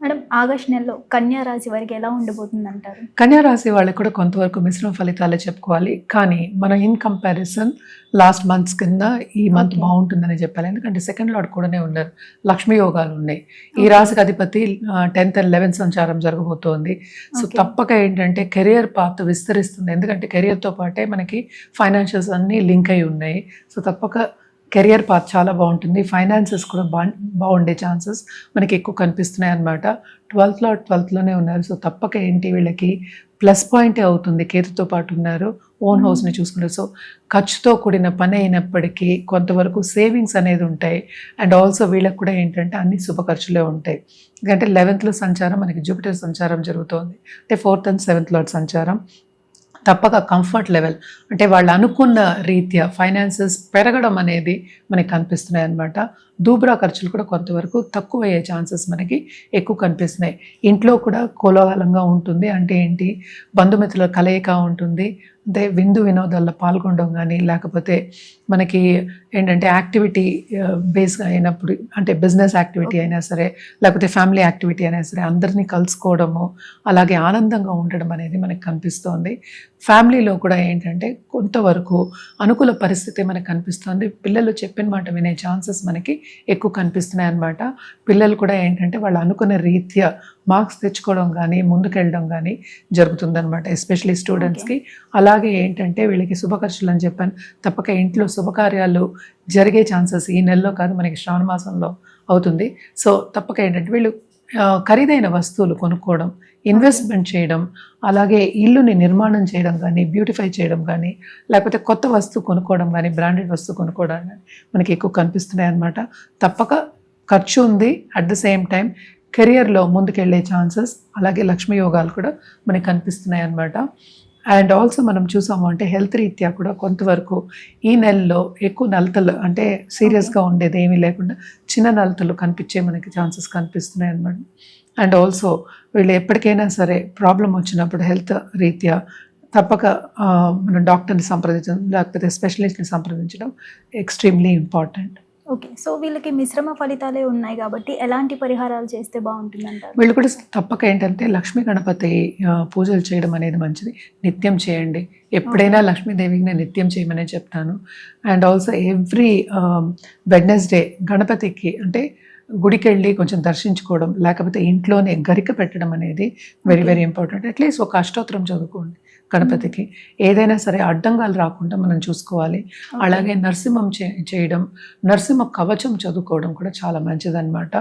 Madam, August నెలలో కన్యా రాశి వారికి ఎలా ఉండబోతుంది అంటారు? కన్యా రాశి వాళ్ళకి కూడా కొంతవరకు మిశ్రమ ఫలితాలే చెప్పుకోవాలి. కానీ మనం ఇన్ కంపారిజన్ లాస్ట్ మంత్స్ కింద ఈ మంత్ బాగుంటుందని చెప్పాలి. ఎందుకంటే సెకండ్ లార్డ్ కూడానే ఉన్నారు, లక్ష్మీ యోగాలు ఉన్నాయి. ఈ రాశికి అధిపతి 10th and 11th సంచారం జరగబోతోంది. సో తప్పక ఏంటంటే కెరియర్ పాత్ విస్తరిస్తుంది. ఎందుకంటే కెరియర్తో పాటే మనకి ఫైనాన్షియల్స్ అన్నీ లింక్ అయి ఉన్నాయి. సో తప్పక కెరియర్ పాత్ చాలా బాగుంటుంది. ఫైనాన్సెస్ కూడా బాగుండే ఛాన్సెస్ మనకి ఎక్కువ కనిపిస్తున్నాయి అన్నమాట. 12th లోనే ఉన్నారు. సో తప్పక ఏంటి వీళ్ళకి ప్లస్ పాయింటే అవుతుంది. కేతుతో పాటు ఉన్నారు, ఓన్ హౌస్ని చూసుకుంటారు. సో ఖర్చుతో కూడిన పని అయినప్పటికీ కొంతవరకు సేవింగ్స్ అనేది ఉంటాయి. అండ్ ఆల్సో వీళ్ళకి కూడా ఏంటంటే అన్ని శుభ ఖర్చులే ఉంటాయి. ఎందుకంటే 11th సంచారం మనకి జూపిటర్ సంచారం జరుగుతోంది. అంటే 4th and 7th లార్డ్ సంచారం. తప్పక కంఫర్ట్ లెవెల్ అంటే వాళ్ళు అనుకున్న రీత్యా ఫైనాన్సెస్ పెరగడం అనేది మనకి కనిపిస్తున్నాయి అన్నమాట. దూబ్రా ఖర్చులు కూడా కొంతవరకు తక్కువ అయ్యే ఛాన్సెస్ మనకి ఎక్కువ కనిపిస్తున్నాయి. ఇంట్లో కూడా కోలాహలంగా ఉంటుంది. అంటే ఏంటి, బంధుమిత్రుల కలయిక ఉంటుంది. అంటే విందు వినోదాల్లో పాల్గొనడం కానీ, లేకపోతే మనకి ఏంటంటే యాక్టివిటీ బేస్గా అయినప్పుడు, అంటే బిజినెస్ యాక్టివిటీ అయినా సరే, లేకపోతే ఫ్యామిలీ యాక్టివిటీ అయినా సరే, అందరినీ కలుసుకోవడము, అలాగే ఆనందంగా ఉండడం అనేది మనకి కనిపిస్తోంది. ఫ్యామిలీలో కూడా ఏంటంటే కొంతవరకు అనుకూల పరిస్థితి మనకు కనిపిస్తుంది. పిల్లలు చెప్పిన మాట వినే ఛాన్సెస్ మనకి ఎక్కువ కనిపిస్తున్నాయి అన్నమాట. పిల్లలు కూడా ఏంటంటే వాళ్ళు అనుకున్న రీత్యా మార్క్స్ తెచ్చుకోవడం కానీ, ముందుకెళ్ళడం కానీ జరుగుతుందన్నమాట, ఎస్పెషలీ స్టూడెంట్స్కి. అలాగే ఏంటంటే వీళ్ళకి శుభ ఖర్చులు అని చెప్పాను. తప్పక ఇంట్లో శుభకార్యాలు జరిగే ఛాన్సెస్ ఈ నెలలో కాదు, మనకి శ్రావణ మాసంలో అవుతుంది. సో తప్పక ఏంటంటే వీళ్ళు ఖరీదైన వస్తువులు కొనుక్కోవడం, ఇన్వెస్ట్మెంట్ చేయడం, అలాగే ఇల్లుని నిర్మాణం చేయడం కానీ, బ్యూటిఫై చేయడం కానీ, లేకపోతే కొత్త వస్తువు కొనుక్కోవడం కానీ, బ్రాండెడ్ వస్తువు కొనుక్కోవడం కానీ మనకి ఎక్కువ కనిపిస్తున్నాయి అన్నమాట. తప్పక ఖర్చు ఉంది. అట్ ద సేమ్ టైం కెరియర్లో ముందుకెళ్ళే ఛాన్సెస్, అలాగే లక్ష్మీ యోగాలు కూడా మనకి కనిపిస్తున్నాయి అన్నమాట. అండ్ ఆల్సో మనం చూసాము అంటే హెల్త్ రీత్యా కూడా కొంతవరకు ఈ నెలలో ఎక్కువ నలతలు, అంటే సీరియస్గా ఉండేది ఏమీ లేకుండా చిన్న నలతలు కనిపించే మనకి ఛాన్సెస్ కనిపిస్తున్నాయి అన్నమాట. అండ్ ఆల్సో వీళ్ళు ఎప్పటికైనా సరే ప్రాబ్లం వచ్చినప్పుడు హెల్త్ రీత్యా తప్పక మనం డాక్టర్ని సంప్రదించడం, లేకపోతే స్పెషలిస్ట్ని సంప్రదించడం ఎక్స్ట్రీమ్లీ ఇంపార్టెంట్. ఓకే, సో వీళ్ళకి మిశ్రమ ఫలితాలే ఉన్నాయి కాబట్టి ఎలాంటి పరిహారాలు చేస్తే బాగుంటుంది అంటారు? వీళ్ళు కూడా తప్పక ఏంటంటే లక్ష్మీ గణపతి పూజలు చేయడం అనేది మంచిది. నిత్యం చేయండి. ఎప్పుడైనా లక్ష్మీదేవిని నిత్యం చేయమనే చెప్తాను. అండ్ ఆల్సో ఎవ్రీ వెడ్నెస్డే గణపతికి అంటే గుడికి వెళ్ళి కొంచెం దర్శించుకోవడం, లేకపోతే ఇంట్లోనే గరిక పెట్టడం అనేది వెరీ వెరీ ఇంపార్టెంట్. అట్లీస్ట్ ఒక అష్టోత్తరం చదువుకోండి గణపతికి. ఏదైనా సరే అడ్డంగాలు రాకుండా మనం చూసుకోవాలి. అలాగే నరసింహం చేయడం, నరసింహ కవచం చదువుకోవడం కూడా చాలా మంచిదన్నమాట.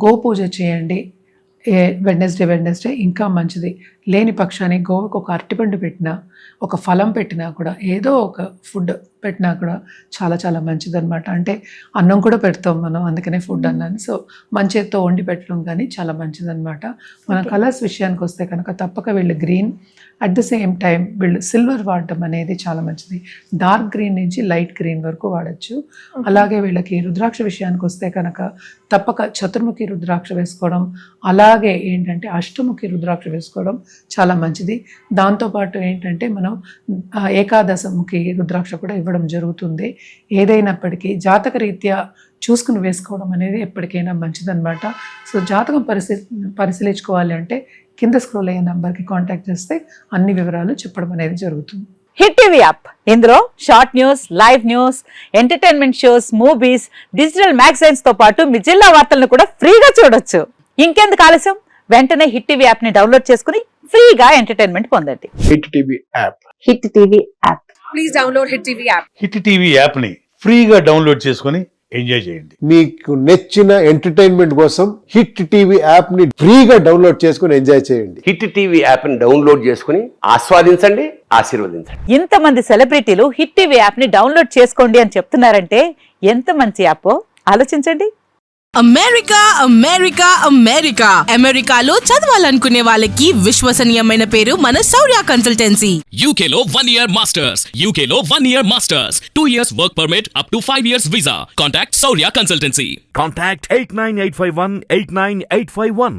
గోపూజ చేయండి వెడ్నెస్డే ఇంకా మంచిది. లేని పక్షానికి గోవుకు ఒక అరటిపండు పెట్టినా, ఒక ఫలం పెట్టినా కూడా, ఏదో ఒక ఫుడ్ పెట్టినా కూడా చాలా చాలా మంచిదన్నమాట. అంటే అన్నం కూడా పెడతాం మనం, అందుకనే ఫుడ్ అన్నాను. సో మంచితో వండి పెట్టడం కానీ చాలా మంచిదన్నమాట. మన కలర్స్ విషయానికి వస్తే కనుక తప్పక వీళ్ళు green, at the same time వీళ్ళు సిల్వర్ వాడటం అనేది చాలా మంచిది. డార్క్ గ్రీన్ నుంచి లైట్ గ్రీన్ వరకు వాడచ్చు. అలాగే వీళ్ళకి రుద్రాక్ష విషయానికి వస్తే కనుక తప్పక చతుర్ముఖి రుద్రాక్ష వేసుకోవడం, అలాగే ఏంటంటే అష్టముఖి రుద్రాక్ష వేసుకోవడం చాలా మంచిది. దాంతోపాటు ఏంటంటే మనం ఏకాదశముఖి రుద్రాక్ష కూడా ఇవ్వడం జరుగుతుంది. ఏదైనప్పటికీ జాతక రీత్యా చూసుకుని వేసుకోవడం అనేది ఎప్పటికైనా మంచిదన్నమాట. సో జాతకం పరిశీలించుకోవాలి అంటే కింద స్క్రోల్ అయ్యే నంబర్కి కాంటాక్ట్ చేస్తే అన్ని వివరాలు చెప్పడం అనేది జరుగుతుంది. హిట్ టీవీ యాప్, ఇందులో short news, live news, entertainment shows, movies, digital magazines తో పాటు మీ జిల్లా వార్తలను కూడా ఫ్రీగా చూడొచ్చు. ఇంకెందుకు ఆలస్యం, వెంటనే హిట్ టీవీ యాప్ ని డౌన్లోడ్ చేసుకుని ఫ్రీగా ఎంటర్టైన్మెంట్ పొందండి. Hit TV app. Hit TV app. Please download hit TV app. Hit TV app ని ఫ్రీగా డౌన్లోడ్ చేసుకుని ఎంజాయ్ చేయండి. మీకు నచ్చిన ఎంటర్టైన్మెంట్ కోసం హిట్ టీవీ యాప్ ని ఫ్రీగా డౌన్లోడ్ చేసుకుని ఎంజాయ్ చేయండి. హిట్ టీవీ యాప్ ని డౌన్లోడ్ చేసుకుని ఆస్వాదించండి, ఆశీర్వదించండి. ఇంతమంది సెలబ్రిటీలు హిట్ టీవీ యాప్ ని డౌన్లోడ్ చేసుకోండి అని చెప్తున్నారంటే ఎంత మంచి యాప్ ఆలోచించండి. అమెరికా అమెరికాలో చదవాలనుకునే వాళ్ళకి విశ్వసనీయమైన పేరు మన శౌర్య కన్సల్టెన్సీ. UK లో 1 year masters, UK లో 1 year masters, 2 years work permit up to 5 years visa. Contact Saurya Consultancy. Contact 89851 89851.